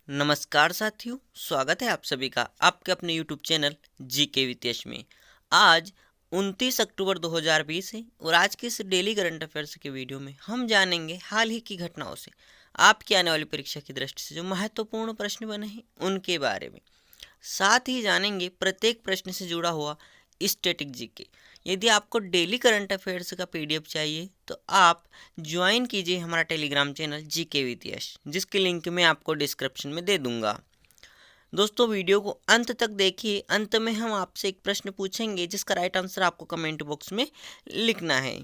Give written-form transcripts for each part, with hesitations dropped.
नमस्कार साथियों, स्वागत है आप सभी का आपके अपने YouTube चैनल जीके वितेश में। आज 29 अक्टूबर 2020 है और आज के इस डेली करंट अफेयर्स के वीडियो में हम जानेंगे हाल ही की घटनाओं से आपकी आने वाली परीक्षा की दृष्टि से जो महत्वपूर्ण प्रश्न बने हैं उनके बारे में। साथ ही जानेंगे प्रत्येक प्रश्न से जुड़ा हुआ स्टैटिक जीके। यदि आपको डेली करंट अफेयर्स का पीडीएफ चाहिए तो आप ज्वाइन कीजिए हमारा टेलीग्राम चैनल जीके विद यश, जिसकी लिंक मैं आपको डिस्क्रिप्शन में दे दूंगा। दोस्तों, वीडियो को अंत तक देखिए। अंत में हम आपसे एक प्रश्न पूछेंगे जिसका राइट आंसर आपको कमेंट बॉक्स में लिखना है।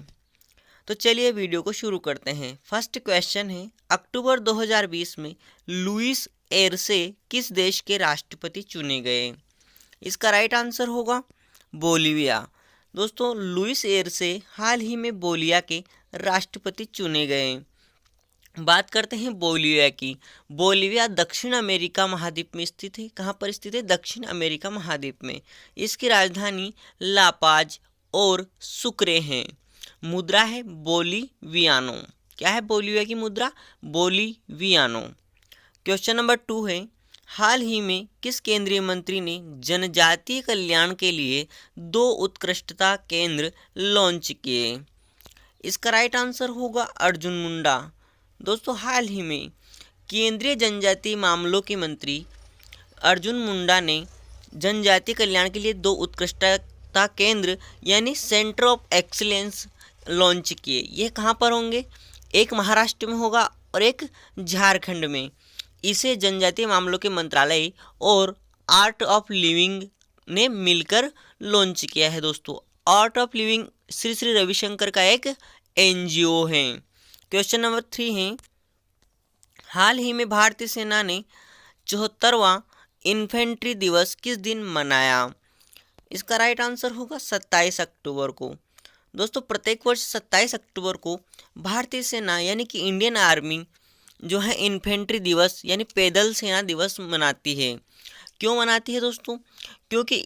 तो चलिए वीडियो को शुरू करते हैं। फर्स्ट क्वेश्चन है, अक्टूबर 2020 में लुइस एरसे किस देश के राष्ट्रपति चुने गए? इसका राइट आंसर होगा बोलिविया। दोस्तों, लुइस एरसे हाल ही में बोलिविया के राष्ट्रपति चुने गए। बात करते हैं बोलिविया की। बोलिविया दक्षिण अमेरिका महाद्वीप में स्थित है। कहाँ पर स्थित है? दक्षिण अमेरिका महाद्वीप में। इसकी राजधानी लापाज और सुक्रे हैं। मुद्रा है बोलिवियानो। क्या है बोलिविया की मुद्रा? बोलिवियानो। क्वेश्चन नंबर 2 है, हाल ही में किस केंद्रीय मंत्री ने जनजातीय कल्याण के लिए 2 उत्कृष्टता केंद्र लॉन्च किए? इसका राइट आंसर होगा अर्जुन मुंडा। दोस्तों, हाल ही में केंद्रीय जनजातीय मामलों के मंत्री अर्जुन मुंडा ने जनजातीय कल्याण के लिए 2 उत्कृष्टता केंद्र यानी सेंटर ऑफ एक्सीलेंस लॉन्च किए। ये कहाँ पर होंगे? एक महाराष्ट्र में होगा और एक झारखंड में। इसे जनजातीय मामलों के मंत्रालय और आर्ट ऑफ लिविंग ने मिलकर लॉन्च किया है। दोस्तों, art of living Shri Shri Ravishankar का एक एनजीओ है। क्वेश्चन नंबर 3 है, हाल ही में भारतीय सेना ने 74वां इन्फेंट्री दिवस किस दिन मनाया? इसका राइट आंसर होगा 27 अक्टूबर को। दोस्तों, प्रत्येक वर्ष 27 अक्टूबर को भारतीय सेना यानी कि इंडियन आर्मी जो है इन्फेंट्री दिवस यानी पैदल सेना दिवस मनाती है। क्यों मनाती है दोस्तों? क्योंकि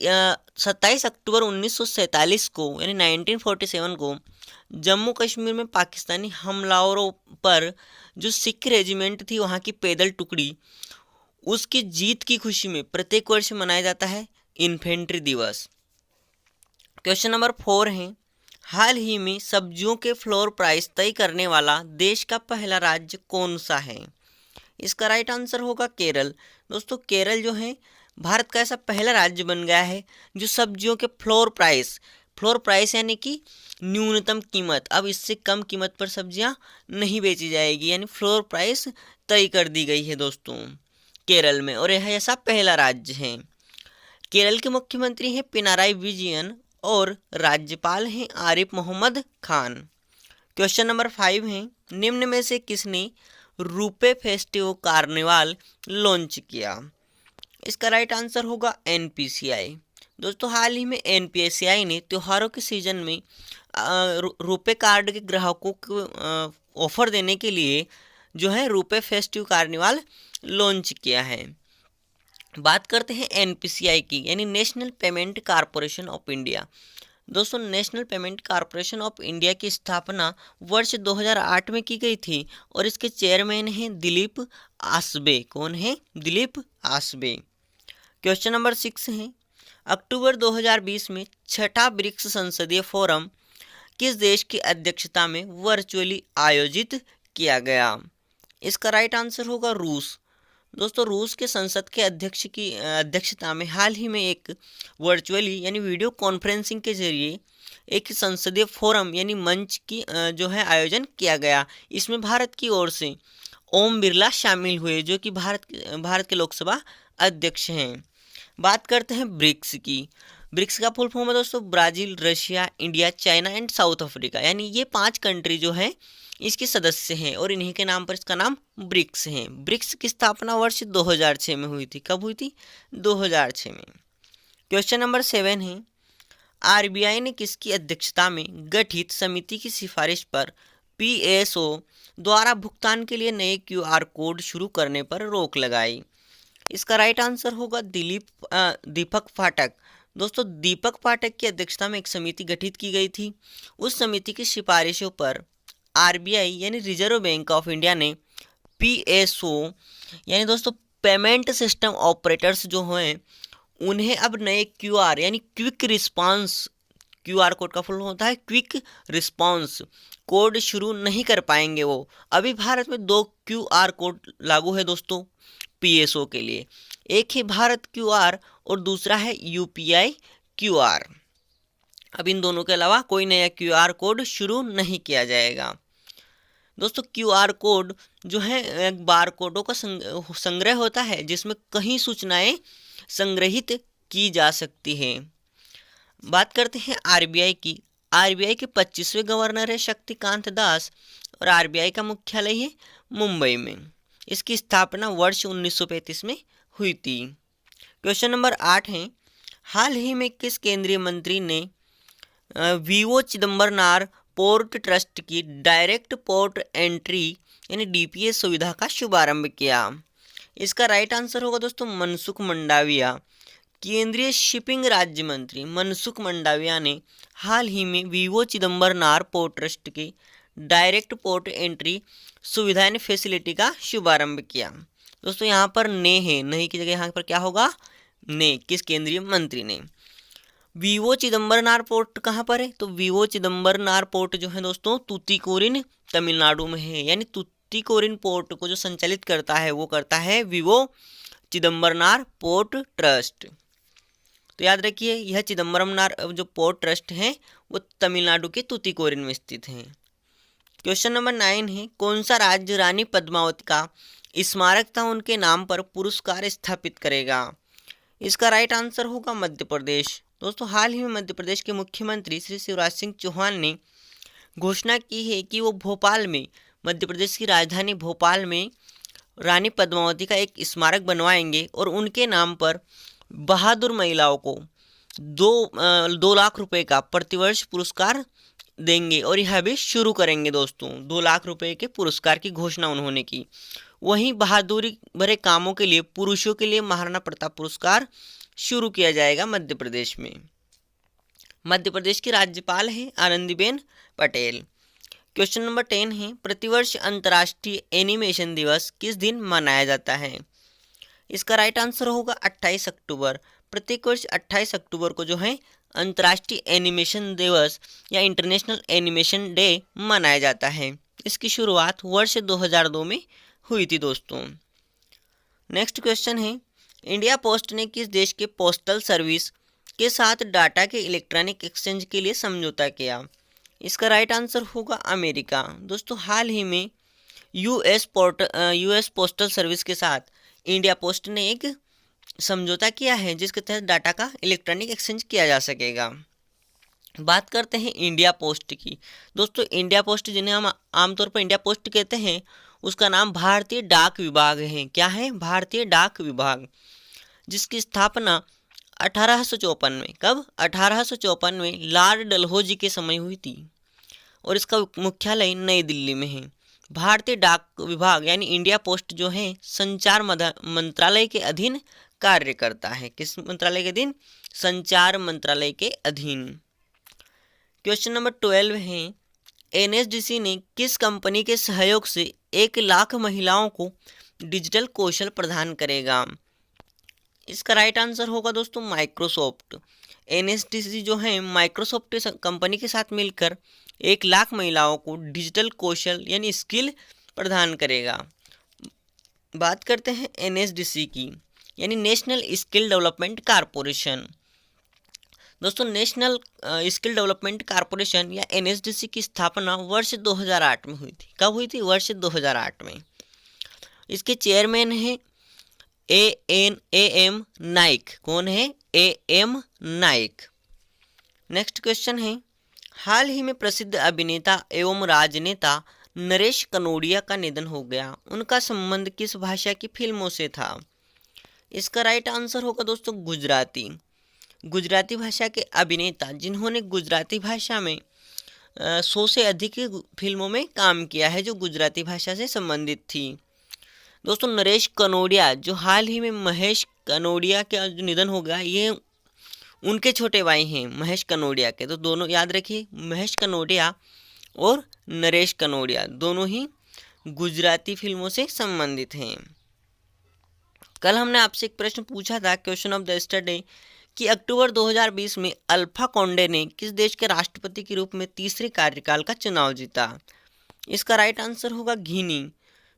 27 अक्टूबर 1947 को यानी 1947 को जम्मू कश्मीर में पाकिस्तानी हमलावरों पर जो सिख रेजिमेंट थी वहाँ की पैदल टुकड़ी, उसकी जीत की खुशी में प्रत्येक वर्ष मनाया जाता है इन्फेंट्री दिवस। क्वेश्चन नंबर 4 है, हाल ही में सब्जियों के फ्लोर प्राइस तय करने वाला देश का पहला राज्य कौन सा है? इसका राइट आंसर होगा केरल। दोस्तों, केरल जो है भारत का ऐसा पहला राज्य बन गया है जो सब्जियों के फ्लोर प्राइस यानी कि न्यूनतम कीमत, अब इससे कम कीमत पर सब्जियां नहीं बेची जाएगी, यानी फ्लोर प्राइस तय कर दी गई है दोस्तों केरल में, और यह ऐसा पहला राज्य है। केरल के मुख्यमंत्री हैं पिनाराई विजयन और राज्यपाल हैं आरिफ मोहम्मद खान। क्वेश्चन नंबर 5 है, निम्न में से किसने रुपे फेस्टिव कार्निवाल लॉन्च किया? इसका राइट आंसर होगा एनपीसीआई। दोस्तों, हाल ही में एनपीसीआई ने त्योहारों के सीजन में रुपे कार्ड के ग्राहकों को ऑफर देने के लिए जो है रुपे फेस्टिव कार्निवाल लॉन्च किया है। बात करते हैं एनपीसीआई की यानी national payment corporation of India. दोस्तों, national payment corporation of India की स्थापना वर्ष 2008 में की गई थी और इसके चेयरमैन हैं दिलीप आसबे। कौन है? दिलीप आसबे। क्वेश्चन नंबर 6 है, अक्टूबर 2020 में छठा ब्रिक्स संसदीय फोरम किस देश की अध्यक्षता में वर्चुअली आयोजित किया गया? इसका राइट आंसर होगा रूस। दोस्तों, रूस के संसद के अध्यक्ष की अध्यक्षता में हाल ही में एक वर्चुअली यानी वीडियो कॉन्फ्रेंसिंग के जरिए एक संसदीय फोरम यानी मंच की जो है आयोजन किया गया। इसमें भारत की ओर से ओम बिरला शामिल हुए जो कि भारत के लोकसभा अध्यक्ष हैं। बात करते हैं ब्रिक्स की। ब्रिक्स का फुल फॉर्म है दोस्तों Brazil, Russia, India, China and south Africa, यानी ये 5 कंट्री जो है इसके सदस्य हैं और इन्हीं के नाम पर इसका नाम ब्रिक्स है। ब्रिक्स की स्थापना वर्ष 2006 में हुई थी। कब हुई थी? 2006 में। क्वेश्चन नंबर 7 है, आरबीआई ने किसकी अध्यक्षता में गठित समिति की सिफारिश पर पीएसओ द्वारा भुगतान के लिए नए क्यूआर कोड शुरू करने पर रोक लगाई? इसका राइट आंसर होगा दीपक पाठक। दोस्तों, दीपक पाठक की अध्यक्षता में एक समिति गठित की गई थी। उस समिति की सिफारिशों पर आरबीआई यानी रिजर्व बैंक ऑफ इंडिया ने पीएसओ यानी दोस्तों पेमेंट सिस्टम ऑपरेटर्स जो हैं उन्हें अब नए QR यानी क्विक रिस्पांस, QR कोड का फुल होता है क्विक रिस्पांस कोड शुरू नहीं कर पाएंगे। वो अभी भारत में 2 QR कोड लागू है दोस्तों PSO के लिए, एक है भारत QR और दूसरा है UPI QR। अब इन दोनों के अलावा कोई नया QR कोड शुरू नहीं किया जाएगा। दोस्तों QR कोड जो है एक बार कोडों का संग्रह होता है जिसमें कई सूचनाएं संग्रहित की जा सकती हैं। बात करते हैं RBI की। RBI के 25वें गवर्नर है शक्तिकांत दास और RBI का मुख्यालय है मुंबई में। इसकी स्थापना वर्ष 1935 में हुई थी। क्वेश्चन नंबर 8 है, हाल ही में किस केंद्रीय मंत्री ने VO चिदम्बरनार पोर्ट ट्रस्ट की डायरेक्ट पोर्ट एंट्री यानी DPS सुविधा का शुभारंभ किया? इसका राइट आंसर होगा दोस्तों मनसुख मंडाविया। केंद्रीय शिपिंग राज्य मंत्री मनसुख मंडाविया ने हाल ही में VO चिदम्बरनार पोर्ट ट्रस्ट की डायरेक्ट पोर्ट एंट्री सुविधा यानी फैसिलिटी का शुभारंभ किया। दोस्तों यहाँ पर ने है, नहीं की जगह यहाँ पर क्या होगा ने। किस केंद्रीय मंत्री ने? VO चिदम्बरनार पोर्ट कहाँ पर है? तो VO चिदम्बरनार पोर्ट जो है दोस्तों तूतीकोरिन तमिलनाडु में है, यानी तूतीकोरिन पोर्ट को जो संचालित करता है वो करता है VO चिदम्बरनार पोर्ट ट्रस्ट। तो याद रखिए यह चिदम्बरनार जो पोर्ट ट्रस्ट है वो तमिलनाडु के तूतीकोरिन में स्थित है। क्वेश्चन नंबर 9 है, कौन सा राज्य रानी पद्मावती का स्मारक था उनके नाम पर पुरस्कार स्थापित करेगा? इसका राइट आंसर होगा मध्य प्रदेश। दोस्तों हाल ही में मध्य प्रदेश के मुख्यमंत्री श्री शिवराज सिंह चौहान ने घोषणा की है कि वो भोपाल में, मध्य प्रदेश की राजधानी भोपाल में रानी पद्मावती का एक स्मारक बनवाएंगे और उनके नाम पर बहादुर महिलाओं को 2 लाख रुपए का प्रतिवर्ष पुरस्कार देंगे और यह भी शुरू करेंगे। दोस्तों 2 लाख रुपए के पुरस्कार की घोषणा उन्होंने की। वहीं बहादुरी भरे कामों के लिए पुरुषों के लिए महाराणा प्रताप पुरस्कार शुरू किया जाएगा मध्य प्रदेश में। मध्य प्रदेश की राज्यपाल है आनंदीबेन पटेल। क्वेश्चन नंबर 10 है, प्रतिवर्ष अंतर्राष्ट्रीय एनिमेशन दिवस किस दिन मनाया जाता है? इसका राइट आंसर होगा 28 अक्टूबर। प्रत्येक वर्ष 28 अक्टूबर को जो है अंतर्राष्ट्रीय एनिमेशन दिवस या इंटरनेशनल एनिमेशन डे मनाया जाता है। इसकी शुरुआत वर्ष 2002 में हुई थी दोस्तों। नेक्स्ट क्वेश्चन है, इंडिया पोस्ट ने किस देश के पोस्टल सर्विस के साथ डाटा के इलेक्ट्रॉनिक एक्सचेंज के लिए समझौता किया? इसका राइट आंसर होगा अमेरिका। दोस्तों हाल ही में यूएस पोस्टल सर्विस के साथ इंडिया पोस्ट ने एक समझौता किया है जिसके तहत डाटा का इलेक्ट्रॉनिक एक्सचेंज किया जा सकेगा। बात करते हैं इंडिया पोस्ट की। दोस्तों इंडिया पोस्ट जिन्हें हम आमतौर पर इंडिया पोस्ट कहते हैं उसका नाम भारतीय डाक विभाग है। क्या है? भारतीय डाक विभाग, जिसकी स्थापना 1854 में, कब? 1854 में लॉर्ड डलहौजी के समय हुई थी और इसका मुख्यालय नई दिल्ली में है। भारतीय डाक विभाग यानी इंडिया पोस्ट जो है संचार मंत्रालय के अधीन कार्य करता है। किस मंत्रालय के अधीन? संचार मंत्रालय के अधीन। क्वेश्चन नंबर 12 है, NSDC ने किस कंपनी के सहयोग से 1 लाख महिलाओं को डिजिटल कौशल प्रदान करेगा? इसका राइट आंसर होगा दोस्तों माइक्रोसॉफ्ट। NSDC जो है माइक्रोसॉफ्ट कंपनी के साथ मिलकर 1 लाख महिलाओं को डिजिटल कौशल यानी स्किल प्रदान करेगा। बात करते हैं NSDC की यानी नेशनल स्किल डेवलपमेंट कारपोरेशन। दोस्तों नेशनल स्किल डेवलपमेंट कारपोरेशन या NSDC की स्थापना वर्ष 2008 में हुई थी। कब हुई थी? वर्ष 2008 में। इसके चेयरमैन हैं AM नाइक। कौन है? AM नाइक। नेक्स्ट क्वेश्चन है, हाल ही में प्रसिद्ध अभिनेता एवं राजनेता नरेश कनोडिया का निधन हो गया। उनका संबंध किस भाषा की फिल्मों से था? इसका राइट आंसर होगा दोस्तों गुजराती। गुजराती भाषा के अभिनेता जिन्होंने गुजराती भाषा में 100 से अधिक फिल्मों में काम किया है जो गुजराती भाषा से संबंधित थी। दोस्तों नरेश कनोडिया जो हाल ही में महेश कनोडिया का जो निधन हो गया, ये उनके छोटे भाई हैं महेश कनोडिया के। तो दोनों याद रखिए, महेश कनोडिया और नरेश कनोडिया दोनों ही गुजराती फिल्मों से संबंधित हैं। कल हमने आपसे एक प्रश्न पूछा था, क्वेश्चन ऑफ द स्टडी, कि अक्टूबर 2020 में अल्फा कॉन्डे ने किस देश के राष्ट्रपति के रूप में तीसरे कार्यकाल का चुनाव जीता। इसका राइट आंसर होगा गिनी।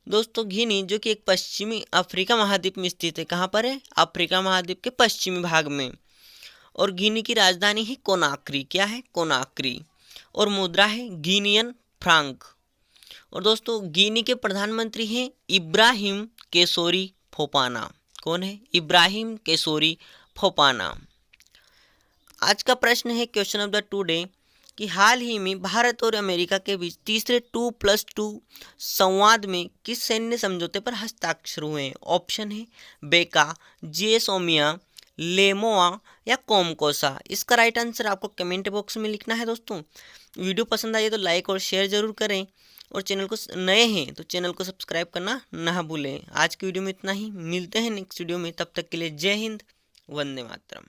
दोस्तों गिनी जो कि एक पश्चिमी अफ्रीका महाद्वीप में स्थित है। कहाँ पर है? अफ्रीका महाद्वीप के पश्चिमी भाग में। और गिनी की राजधानी है कोनाक्री। क्या है? कोनाक्री। और मुद्रा है गिनियन फ्रांक। और दोस्तों गिनी के प्रधानमंत्री हैं इब्राहिम केसोरी फोपाना। कौन है? इब्राहिम केसोरी फोपाना। आज का प्रश्न है क्वेश्चन ऑफ द टुडे, कि हाल ही में भारत और अमेरिका के बीच तीसरे 2+2 संवाद में किस सैन्य समझौते पर हस्ताक्षर हुए हैं? ऑप्शन है बेका, जेसोमिया, लेमोआ या कोमकोसा। इसका राइट आंसर आपको कमेंट बॉक्स में लिखना है। दोस्तों वीडियो पसंद आई तो लाइक और शेयर जरूर करें, और चैनल को नए हैं तो चैनल को सब्सक्राइब करना ना भूलें। आज की वीडियो में इतना ही, मिलते हैं नेक्स्ट वीडियो में। तब तक के लिए जय हिंद, वंदे मातरम।